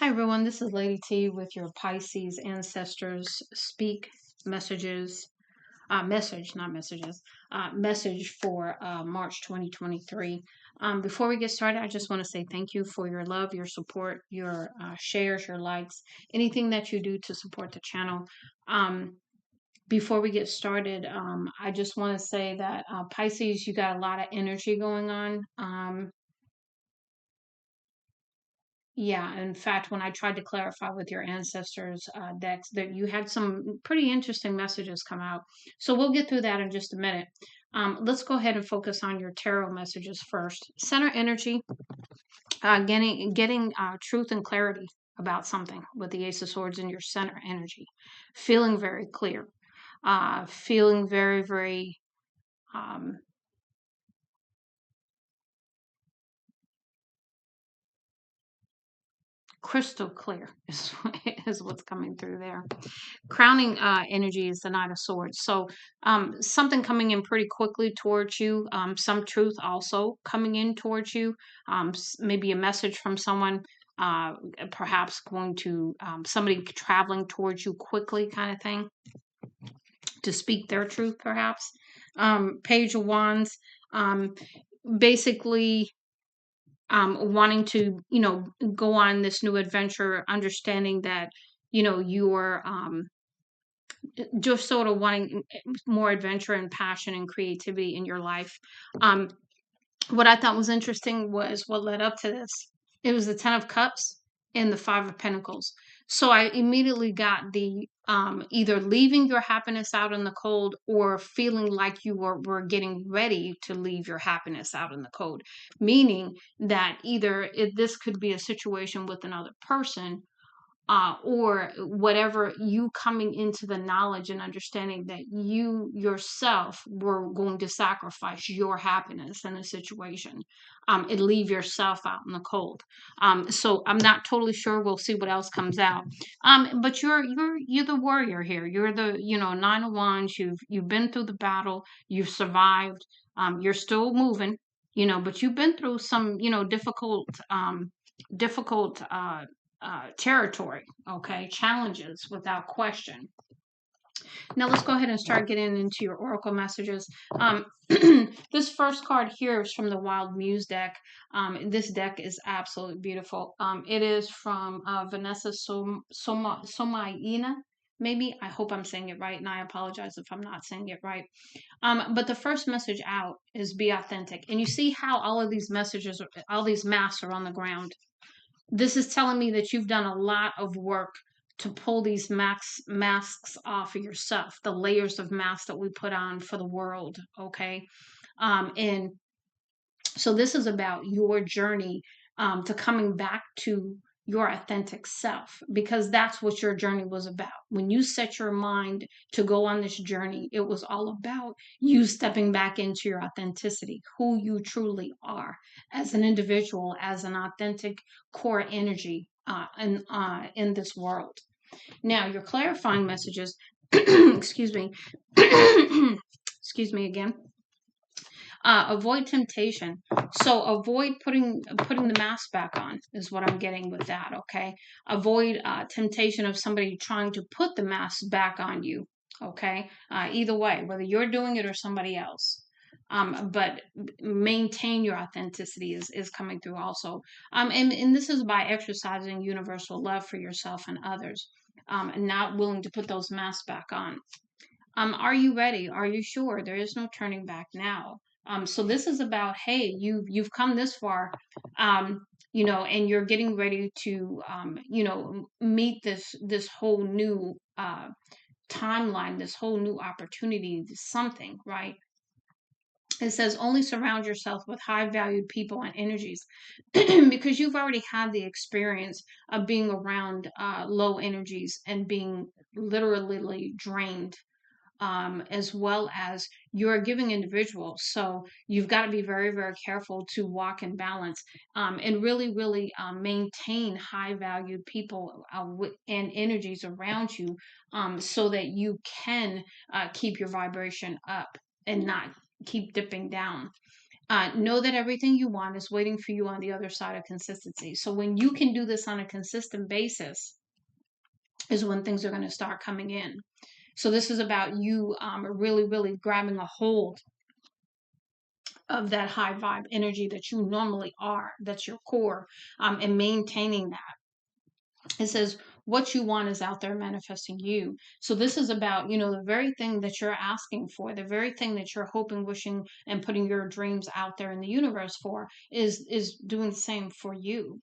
Hi everyone, this is Lady T with your Pisces ancestors speak messages, not messages, message for March 2023. Before we get started, I just want to say thank you for your love, your support, your shares, your likes, anything that you do to support the channel. Before we get started, I just want to say that Pisces, you got a lot of energy going on. Yeah, in fact, when I tried to clarify with your ancestors' decks, that you had some pretty interesting messages come out. So we'll get through that in just a minute. Let's go ahead and focus on your tarot messages first. Center energy, getting truth and clarity about something with the Ace of Swords in your center energy, feeling very clear, feeling very, very um, crystal clear is, is what's coming through there. Crowning energy is the Knight of Swords. So something coming in pretty quickly towards you, some truth also coming in towards you, maybe a message from someone, perhaps going to somebody traveling towards you quickly, kind of thing, to speak their truth, perhaps. Page of Wands, um, basically wanting to, go on this new adventure, understanding that, you're just sort of wanting more adventure and passion and creativity in your life. Um, what I thought was interesting was what led up to this. It was the Ten of Cups and the Five of Pentacles. So I immediately got the either leaving your happiness out in the cold or feeling like you were getting ready to leave your happiness out in the cold. Meaning that either this could be a situation with another person, or whatever, you coming into the knowledge and understanding that you yourself were going to sacrifice your happiness in a situation, and leave yourself out in the cold. So I'm not totally sure. We'll see what else comes out. But you're the warrior here. You're the Nine of Wands. You've been through the battle. You've survived. You're still moving. But you've been through some difficult territory, okay, challenges without question. Now let's go ahead and start getting into your oracle messages. This first card here is from the Wild Muse deck. This deck is absolutely beautiful. It is from Vanessa Somaina. Maybe, I hope I'm saying it right, and I apologize if I'm not saying it right. But the first message out is be authentic. And you see how all of these messages, all these masks are on the ground. This is telling me that you've done a lot of work to pull these masks off of yourself, the layers of masks that we put on for the world, okay? And so this is about your journey to coming back to your authentic self, because that's what your journey was about. When you set your mind to go on this journey, it was all about you stepping back into your authenticity, who you truly are as an individual, as an authentic core energy in this world. Now, your clarifying messages, excuse me, excuse me again. Avoid temptation. So avoid putting the mask back on is what I'm getting with that. Okay. Avoid temptation of somebody trying to put the mask back on you. Okay. Either way, whether you're doing it or somebody else. But maintain your authenticity is coming through also. And this is by exercising universal love for yourself and others, and not willing to put those masks back on. Are you ready? Are you sure? There is no turning back now. So this is about, hey, you've come this far, and you're getting ready to, meet this whole new timeline, this whole new opportunity, something, right? It says only surround yourself with high valued people and energies because you've already had the experience of being around low energies and being literally drained, as well as you're a giving individual. So you've got to be very, very careful to walk in balance, and really, really maintain high valued people and energies around you, so that you can keep your vibration up and not keep dipping down. Know that everything you want is waiting for you on the other side of consistency. So when you can do this on a consistent basis is when things are going to start coming in. So this is about you really, really grabbing a hold of that high vibe energy that you normally are, that's your core, and maintaining that. It says what you want is out there manifesting you. So this is about, the very thing that you're asking for, the very thing that you're hoping, wishing, and putting your dreams out there in the universe for is doing the same for you.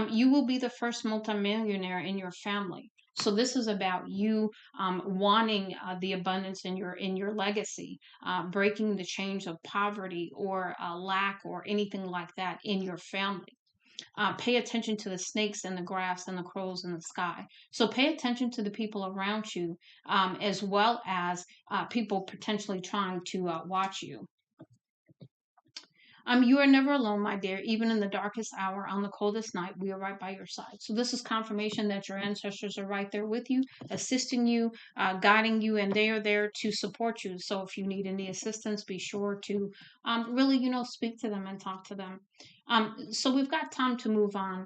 You will be the first multimillionaire in your family. So this is about you wanting the abundance in your legacy, breaking the chains of poverty or lack or anything like that in your family. Pay attention to the snakes in the grass and the crows in the sky. So pay attention to the people around you, as well as people potentially trying to watch you. You are never alone, my dear. Even in the darkest hour, on the coldest night, we are right by your side. So this is confirmation that your ancestors are right there with you, assisting you, guiding you, and they are there to support you. So if you need any assistance, be sure to really, speak to them and talk to them. So we've got time to move on.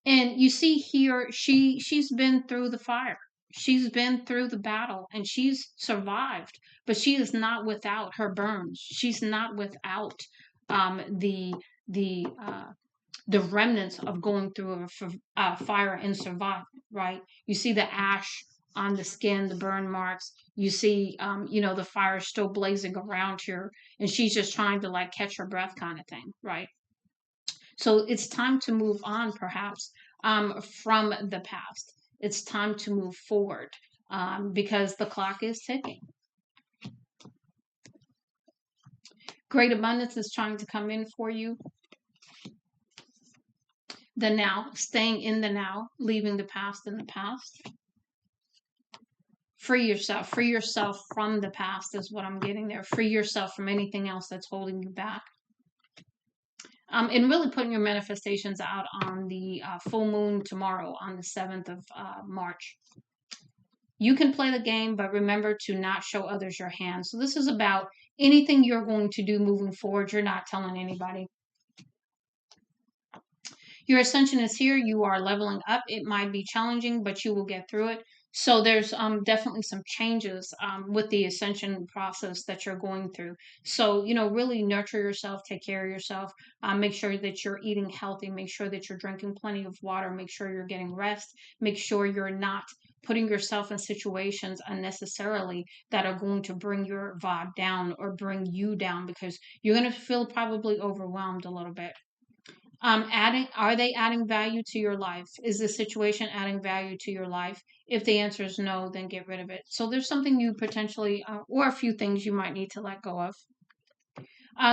And you see here, she's been through the fire. She's been through the battle and she's survived, but she is not without her burns. She's not without um, the the uh, the remnants of going through a fire and survive. Right? You see the ash on the skin, the burn marks. You see, the fire still blazing around her, and she's just trying to like catch her breath, kind of thing. Right? So it's time to move on, perhaps, from the past. It's time to move forward because the clock is ticking. Great abundance is trying to come in for you. The now, staying in the now, leaving the past in the past. Free yourself from the past is what I'm getting there. Free yourself from anything else that's holding you back. And really putting your manifestations out on the full moon tomorrow on the 7th of March. You can play the game, but remember to not show others your hand. So this is about anything you're going to do moving forward. You're not telling anybody. Your ascension is here. You are leveling up. It might be challenging, but you will get through it. So there's definitely some changes with the ascension process that you're going through. So, really nurture yourself, take care of yourself, make sure that you're eating healthy, make sure that you're drinking plenty of water, make sure you're getting rest, make sure you're not putting yourself in situations unnecessarily that are going to bring your vibe down or bring you down because you're going to feel probably overwhelmed a little bit. Are they adding value to your life? Is the situation adding value to your life? If the answer is no, then get rid of it. So there's something you potentially, or a few things you might need to let go of.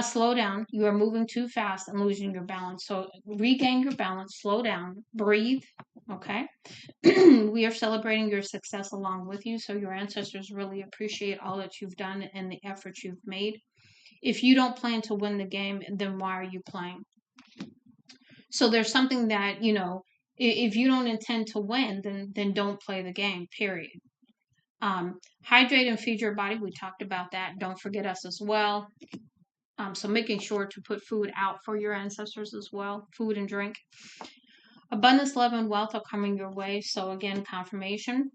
Slow down. You are moving too fast and losing your balance. So regain your balance, slow down, breathe. Okay. We are celebrating your success along with you. So your ancestors really appreciate all that you've done and the efforts you've made. If you don't plan to win the game, then why are you playing? So there's something that, if you don't intend to win, then don't play the game, period. Hydrate and feed your body. We talked about that. Don't forget us as well. So making sure to put food out for your ancestors as well, food and drink. Abundance, love, and wealth are coming your way. So again, confirmation.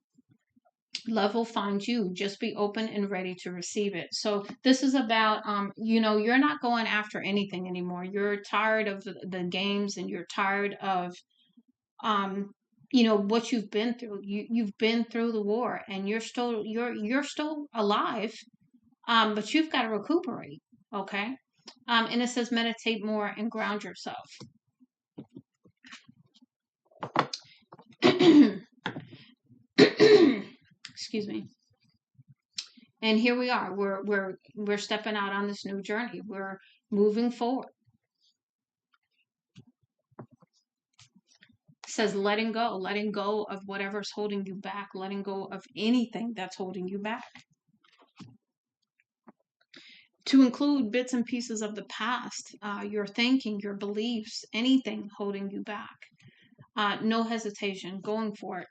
Love will find you. Just be open and ready to receive it. So this is about, you're not going after anything anymore. You're tired of the games and you're tired of, what you've been through. You've been through the war and you're still alive, but you've got to recuperate. Okay. And it says meditate more and ground yourself. Excuse me. And here we are. We're stepping out on this new journey. We're moving forward. It says letting go of whatever's holding you back, letting go of anything that's holding you back. To include bits and pieces of the past, your thinking, your beliefs, anything holding you back. No hesitation, going for it.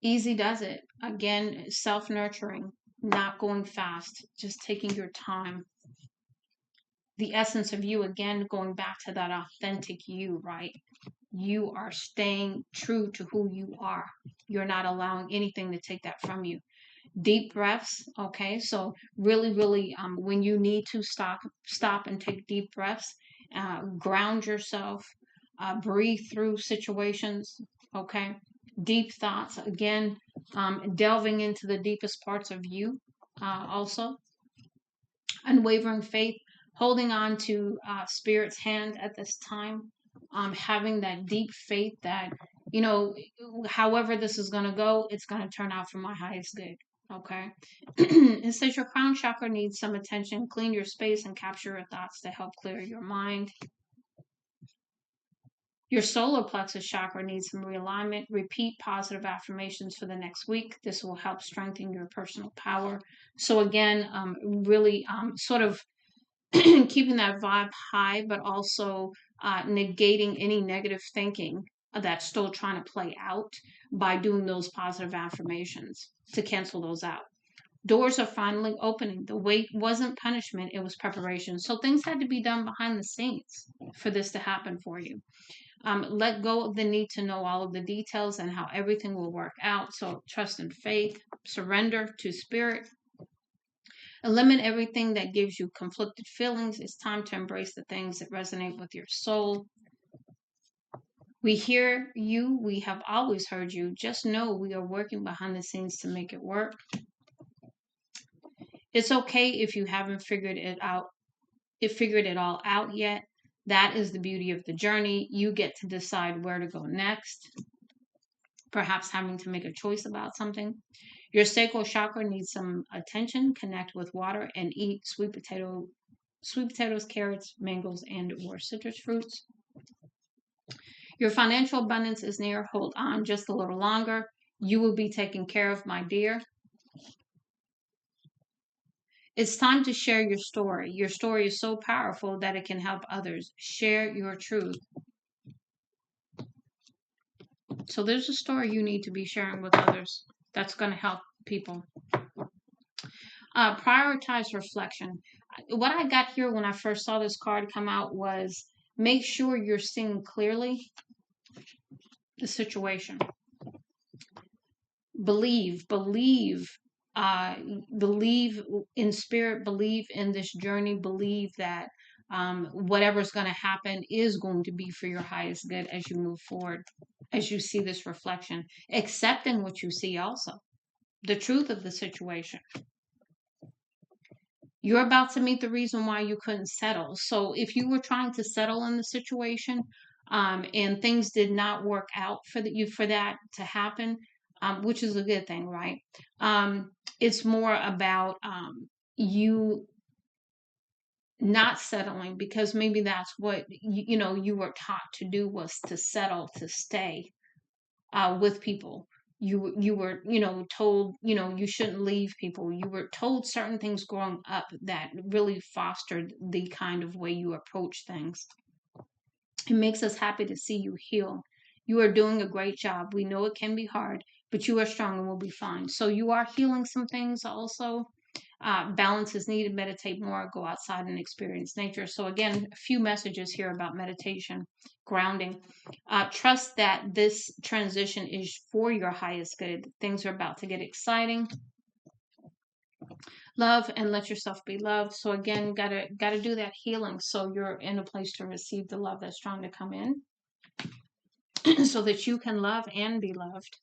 Easy does it. Again, self-nurturing, not going fast, just taking your time. the essence of you, again, going back to that authentic you, right? You are staying true to who you are. You're not allowing anything to take that from you. Deep breaths. Okay, so really, when you need to stop and take deep breaths, ground yourself, breathe through situations. Okay, deep thoughts. Again, delving into the deepest parts of you. Also, unwavering faith, holding on to Spirit's hand at this time, having that deep faith that, you know, however this is going to go, it's going to turn out for my highest good. Okay. It says your crown chakra needs some attention. Clean your space and capture your thoughts to help clear your mind. Your solar plexus chakra needs some realignment. Repeat positive affirmations for the next week. This will help strengthen your personal power. So again, really sort of keeping that vibe high, but also negating any negative thinking that's still trying to play out by doing those positive affirmations to cancel those out. Doors are finally opening. The wait wasn't punishment, it was preparation. So things had to be done behind the scenes for this to happen for you. Let go of the need to know all of the details and how everything will work out. So trust and faith, surrender to spirit. Eliminate everything that gives you conflicted feelings. It's time to embrace the things that resonate with your soul. We hear you. We have always heard you. Just know we are working behind the scenes to make it work. It's okay if you haven't figured it all out yet. That is the beauty of the journey. You get to decide where to go next. Perhaps having to make a choice about something. Your sacral chakra needs some attention. Connect with water and eat sweet potatoes, carrots, mangoes, and/or citrus fruits. Your financial abundance is near. Hold on just a little longer. You will be taken care of, my dear. It's time to share your story. Your story is so powerful that it can help others. Share your truth. So there's a story you need to be sharing with others that's going to help people. Prioritize reflection. What I got here when I first saw this card come out was make sure you're seeing clearly the situation. Believe in spirit, believe in this journey, believe that whatever's going to happen is going to be for your highest good as you move forward, as you see this reflection, accepting what you see also, the truth of the situation. You're about to meet the reason why you couldn't settle. So if you were trying to settle in the situation and things did not work out for that to happen, which is a good thing, right? It's more about you not settling because maybe that's what you were taught to do, was to settle, to stay with people. You were told you shouldn't leave people. You were told certain things growing up that really fostered the kind of way you approach things. It makes us happy to see you heal. You are doing a great job. We know it can be hard, but you are strong and will be fine. So you are healing some things also. Balance is needed. Meditate more. Go outside and experience nature. So again, a few messages here about meditation, grounding. Trust that this transition is for your highest good. Things are about to get exciting. Love and let yourself be loved. So again, gotta do that healing so you're in a place to receive the love that's trying to come in, so that you can love and be loved.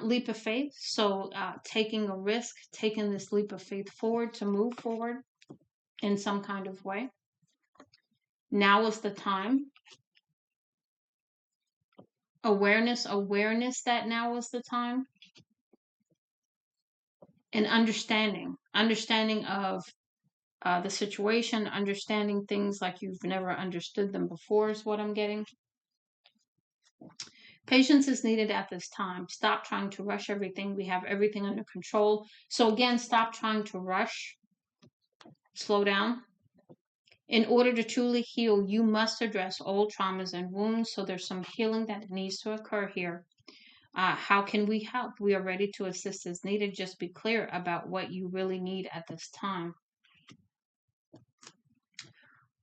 Leap of faith. So taking a risk, taking this leap of faith forward to move forward in some kind of way. Now is the time. Awareness that now is the time. And understanding of the situation, understanding things like you've never understood them before is what I'm getting. Patience is needed at this time. Stop trying to rush everything. We have everything under control. So again, stop trying to rush. Slow down. In order to truly heal, you must address old traumas and wounds. So there's some healing that needs to occur here. How can we help? We are ready to assist as needed. Just be clear about what you really need at this time.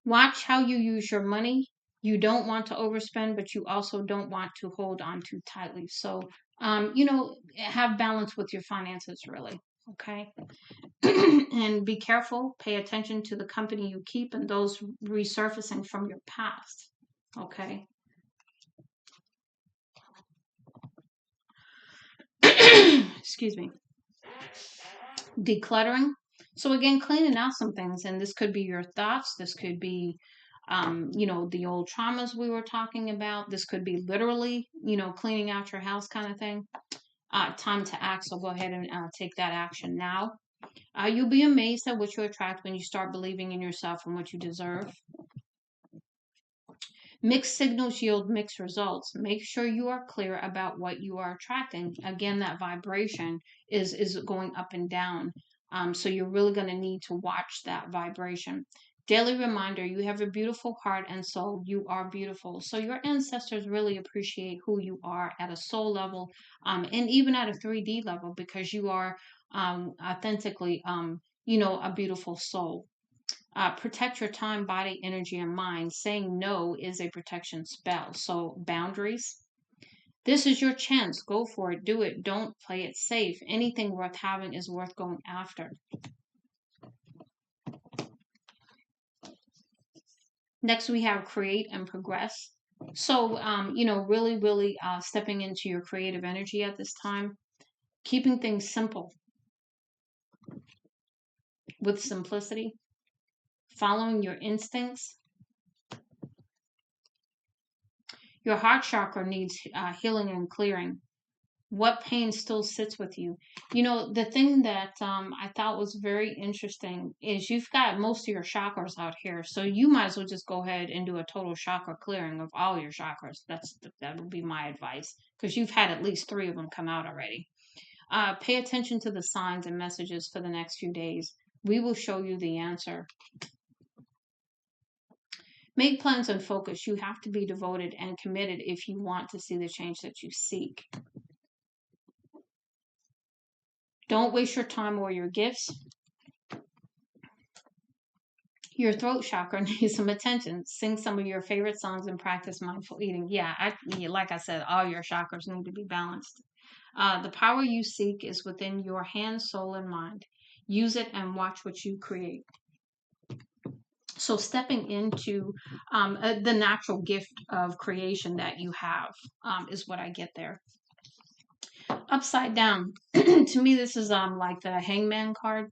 Watch how you use your money. You don't want to overspend, but you also don't want to hold on too tightly. So, have balance with your finances, really. Okay. And be careful. Pay attention to the company you keep and those resurfacing from your past. Okay. Excuse me. Decluttering. So again, cleaning out some things, and this could be your thoughts. This could be, the old traumas we were talking about. This could be literally, cleaning out your house kind of thing. Time to act. So go ahead and take that action now. You'll be amazed at what you attract when you start believing in yourself and what you deserve. Mixed signals yield mixed results. Make sure you are clear about what you are attracting. Again, that vibration is going up and down. So you're really going to need to watch that vibration. Daily reminder, you have a beautiful heart and soul. You are beautiful. So your ancestors really appreciate who you are at a soul level, and even at a 3D level, because you are authentically, a beautiful soul. Protect your time, body, energy, and mind. Saying no is a protection spell. So, boundaries. This is your chance. Go for it. Do it. Don't play it safe. Anything worth having is worth going after. Next, we have create and progress. So, really, really stepping into your creative energy at this time, keeping things simple with simplicity, following your instincts. Your heart chakra needs healing and clearing. What pain still sits with you? The thing that I thought was very interesting is you've got most of your chakras out here, so you might as well just go ahead and do a total chakra clearing of all your chakras. That would be my advice, because you've had at least 3 of them come out already. Pay attention to the signs and messages for the next few days. We will show you the answer. Make plans and focus. You have to be devoted and committed if you want to see the change that you seek. Don't waste your time or your gifts. Your throat chakra needs some attention. Sing some of your favorite songs and practice mindful eating. Like I said, all your chakras need to be balanced. The power you seek is within your hand, soul, and mind. Use it and watch what you create. So, stepping into the natural gift of creation that you have is what I get there. Upside down. To me, this is like the Hangman card.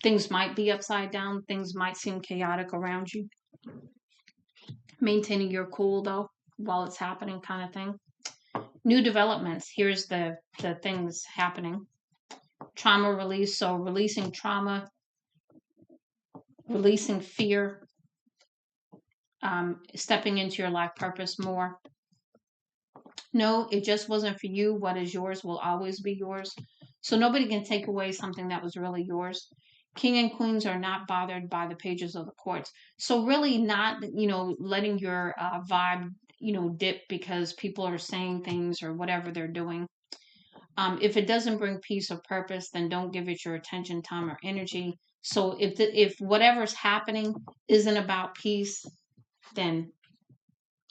Things might be upside down. Things might seem chaotic around you. Maintaining your cool, though, while it's happening, kind of thing. New developments. Here's the things happening. Trauma release. So releasing trauma, releasing fear, stepping into your life purpose more. No, it just wasn't for you. What is yours will always be yours. So nobody can take away something that was really yours. King and queens are not bothered by the pages of the courts. So really not, letting your vibe, dip because people are saying things or whatever they're doing. If it doesn't bring peace or purpose, then don't give it your attention, time, or energy. So if whatever's happening isn't about peace, then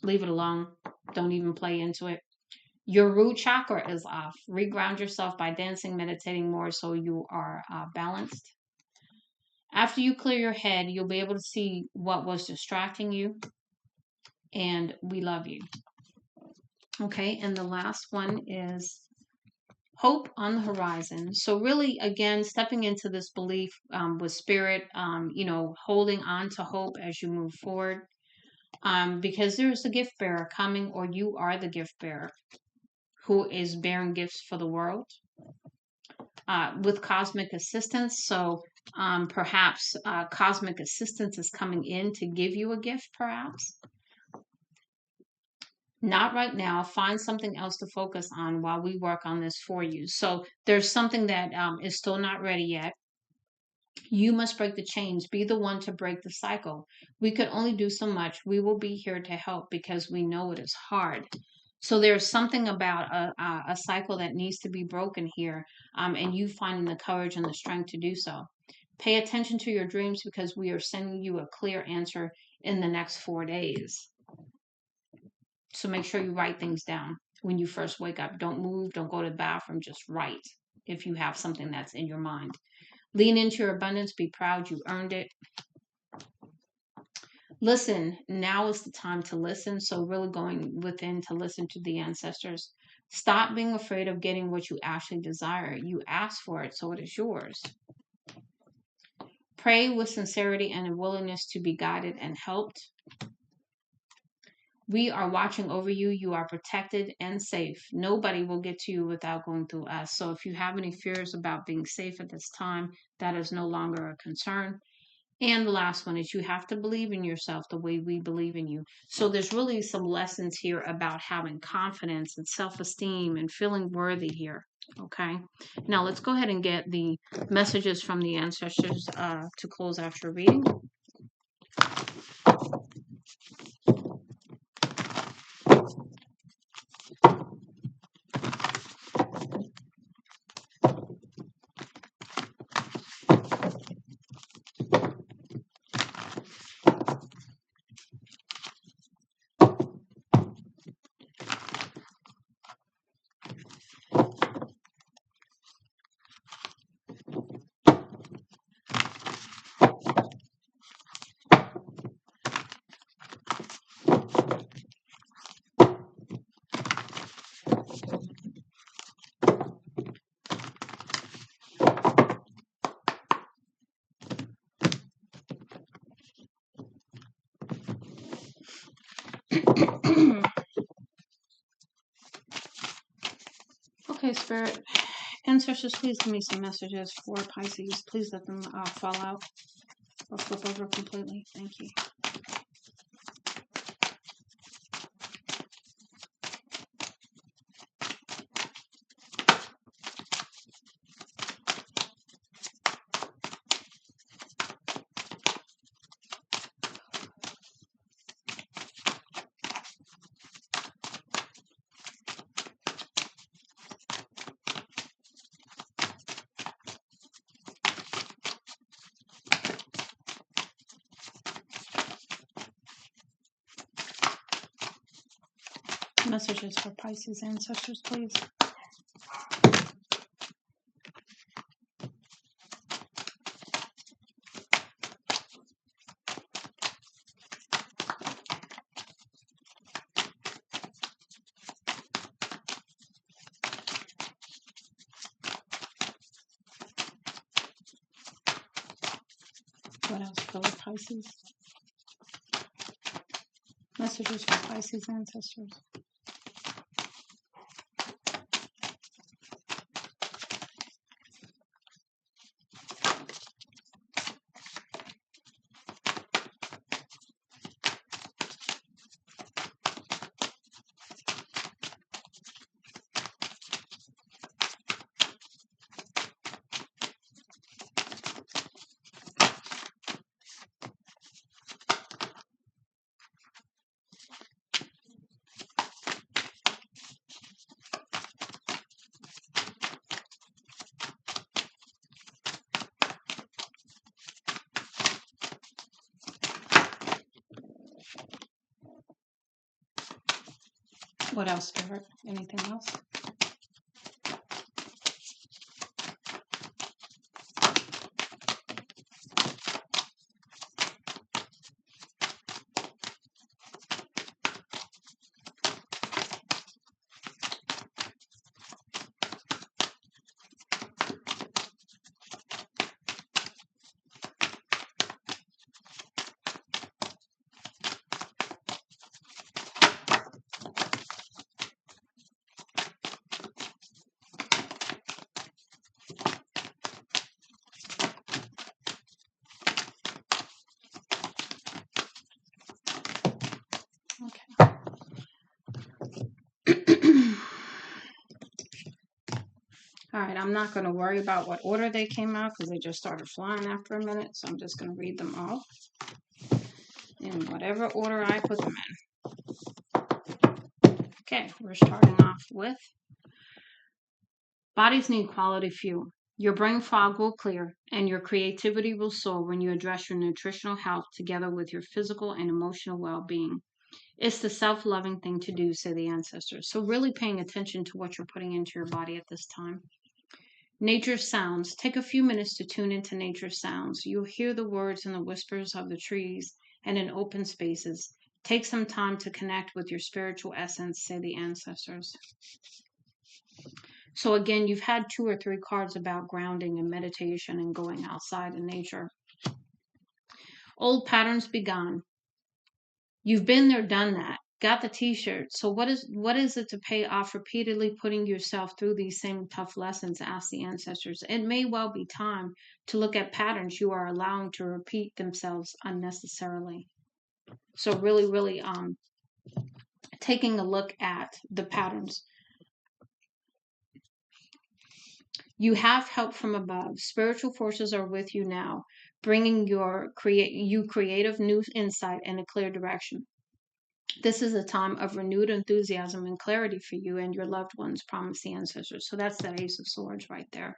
leave it alone. Don't even play into it. Your root chakra is off. Reground yourself by dancing, meditating more so you are balanced. After you clear your head, you'll be able to see what was distracting you. And we love you. Okay, and the last one is hope on the horizon. So really, again, stepping into this belief with spirit, holding on to hope as you move forward. Because there's a gift bearer coming, or you are the gift bearer who is bearing gifts for the world. With cosmic assistance. So perhaps cosmic assistance is coming in to give you a gift, perhaps. Not right now. Find something else to focus on while we work on this for you. So there's something that is still not ready yet. You must break the chains. Be the one to break the cycle. We could only do so much. We will be here to help because we know it is hard. So there's something about a cycle that needs to be broken here, and you finding the courage and the strength to do so. Pay attention to your dreams because we are sending you a clear answer in the next 4 days. So make sure you write things down when you first wake up. Don't move, don't go to the bathroom, just write if you have something that's in your mind. Lean into your abundance, be proud, you earned it. Listen, now is the time to listen. So, really going within to listen to the ancestors. Stop being afraid of getting what you actually desire. You asked for it, so it is yours. Pray with sincerity and a willingness to be guided and helped. We are watching over you. You are protected and safe. Nobody will get to you without going through us. So, if you have any fears about being safe at this time, that is no longer a concern. And the last one is you have to believe in yourself the way we believe in you. So there's really some lessons here about having confidence and self-esteem and feeling worthy here. Okay. Now let's go ahead and get the messages from the ancestors to close out your reading. Okay, Spirit. Ancestors, please give me some messages for Pisces. Please let them fall out or flip over completely. Thank you. Messages for Pisces ancestors, please. What else for Pisces? Messages for Pisces ancestors. What else, Spirit? Anything else? All right, I'm not going to worry about what order they came out because they just started flying after a minute. So I'm just going to read them all in whatever order I put them in. Okay, we're starting off with bodies need quality fuel. Your brain fog will clear and your creativity will soar when you address your nutritional health together with your physical and emotional well being. It's the self loving thing to do, say the ancestors. So, really paying attention to what you're putting into your body at this time. Nature's sounds. Take a few minutes to tune into nature's sounds. You'll hear the words and the whispers of the trees and in open spaces. Take some time to connect with your spiritual essence, say the ancestors. So, again, you've had 2 or 3 cards about grounding and meditation and going outside in nature. Old patterns be gone. You've been there, done that. Got the t-shirt. So what is it to pay off repeatedly putting yourself through these same tough lessons? Ask the ancestors. It may well be time to look at patterns you are allowing to repeat themselves unnecessarily. So really taking a look at the patterns. You have help from above. Spiritual forces are with you now, bringing you creative new insight and a clear direction. This is a time of renewed enthusiasm and clarity for you and your loved ones, promise the ancestors. So that's that Ace of Swords right there.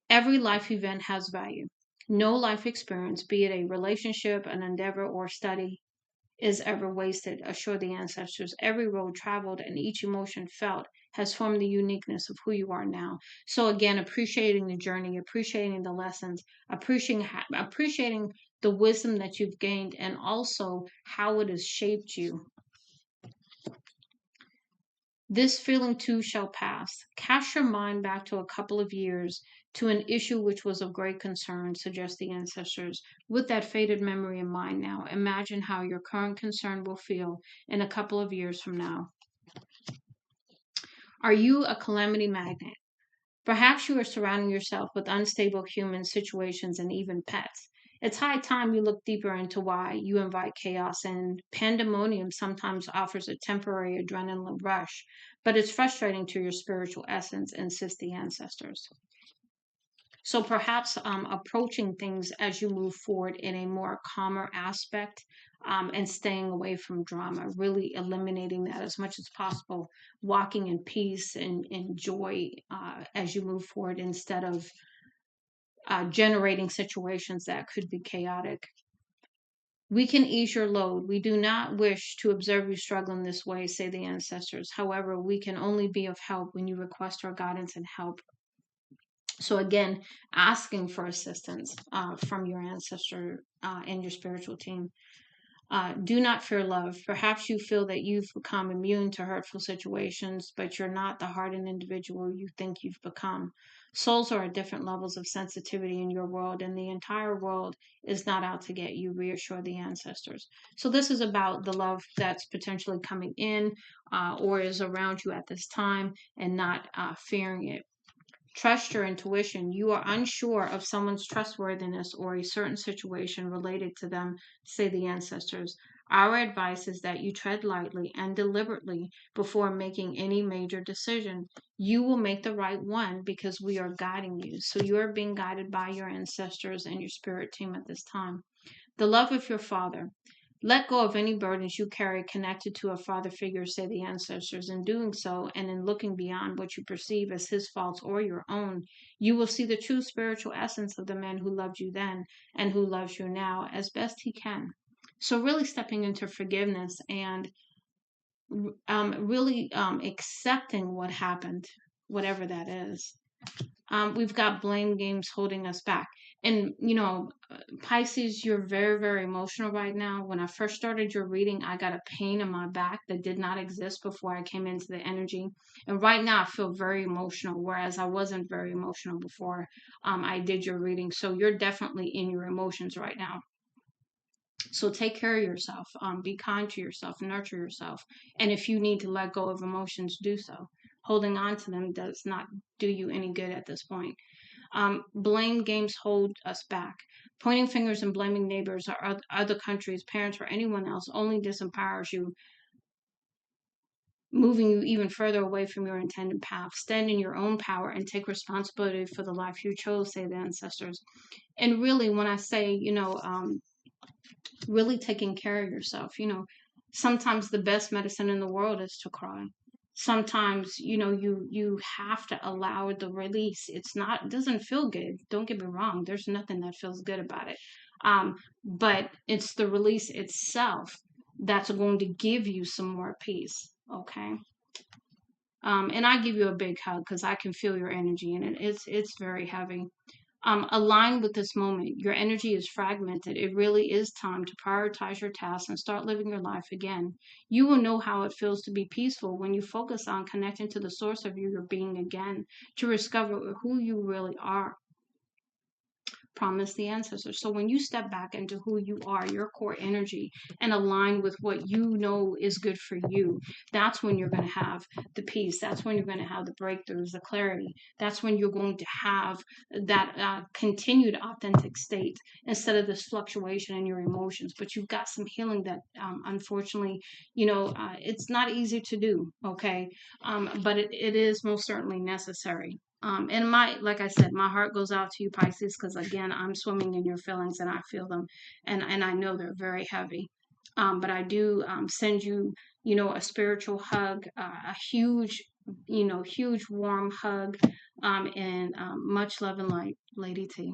Every life event has value. No life experience, be it a relationship, an endeavor, or study, is ever wasted, assure the ancestors. Every road traveled and each emotion felt has formed the uniqueness of who you are now. So again, appreciating the journey, appreciating the lessons, appreciating the wisdom that you've gained, and also how it has shaped you. This feeling too shall pass. Cast your mind back to a couple of years to an issue which was of great concern, suggest the ancestors. With that faded memory in mind now, imagine how your current concern will feel in a couple of years from now. Are you a calamity magnet? Perhaps you are surrounding yourself with unstable human situations and even pets. It's high time you look deeper into why you invite chaos, and pandemonium sometimes offers a temporary adrenaline rush, but it's frustrating to your spiritual essence, insist the ancestors. So perhaps approaching things as you move forward in a more calmer aspect, and staying away from drama, really eliminating that as much as possible, walking in peace and in joy as you move forward instead of generating situations that could be chaotic. We can ease your load. We do not wish to observe you struggle in this way, say the ancestors. However, we can only be of help when you request our guidance and help. So again, asking for assistance from your ancestor and your spiritual team. Do not fear love. Perhaps you feel that you've become immune to hurtful situations, but you're not the hardened individual you think you've become. Souls are at different levels of sensitivity in your world, and the entire world is not out to get you, reassure the ancestors. So, this is about the love that's potentially coming in or is around you at this time and not fearing it. Trust your intuition. You are unsure of someone's trustworthiness or a certain situation related to them, say the ancestors. Our advice is that you tread lightly and deliberately before making any major decision. You will make the right one because we are guiding you. So you are being guided by your ancestors and your spirit team at this time. The love of your father. Let go of any burdens you carry connected to a father figure, say the ancestors. In doing so, and in looking beyond what you perceive as his faults or your own, you will see the true spiritual essence of the man who loved you then and who loves you now as best he can. So, really stepping into forgiveness and really accepting what happened, whatever that is. We've got blame games holding us back. And, Pisces, you're very, very emotional right now. When I first started your reading, I got a pain in my back that did not exist before I came into the energy. And right now, I feel very emotional, whereas I wasn't very emotional before I did your reading. So you're definitely in your emotions right now. So take care of yourself, be kind to yourself, nurture yourself. And if you need to let go of emotions, do so. Holding on to them does not do you any good at this point. Blame games hold us back. Pointing fingers and blaming neighbors or other countries, parents, or anyone else only disempowers you, moving you even further away from your intended path. Stand in your own power and take responsibility for the life you chose, say the ancestors. And really, when I say, really taking care of yourself, sometimes the best medicine in the world is to cry. sometimes, you know, you have to allow the release. It doesn't feel good, don't get me wrong, there's nothing that feels good about it. But it's the release itself that's going to give you some more peace. Okay. And I give you a big hug because I can feel your energy, and it's very heavy. Align with this moment. Your energy is fragmented. It really is time to prioritize your tasks and start living your life again. You will know how it feels to be peaceful when you focus on connecting to the source of your being again, to discover who you really are. Promise the ancestors. So when you step back into who you are, your core energy, and align with what you know is good for you, that's when you're going to have the peace. That's when you're going to have the breakthroughs, the clarity. That's when you're going to have that continued authentic state instead of this fluctuation in your emotions. But you've got some healing that, unfortunately, it's not easy to do. Okay. But it is most certainly necessary. And like I said, my heart goes out to you, Pisces, because again, I'm swimming in your feelings and I feel them, and I know they're very heavy. But I do send you, a spiritual hug, a huge, huge warm hug, and much love and light, Lady T.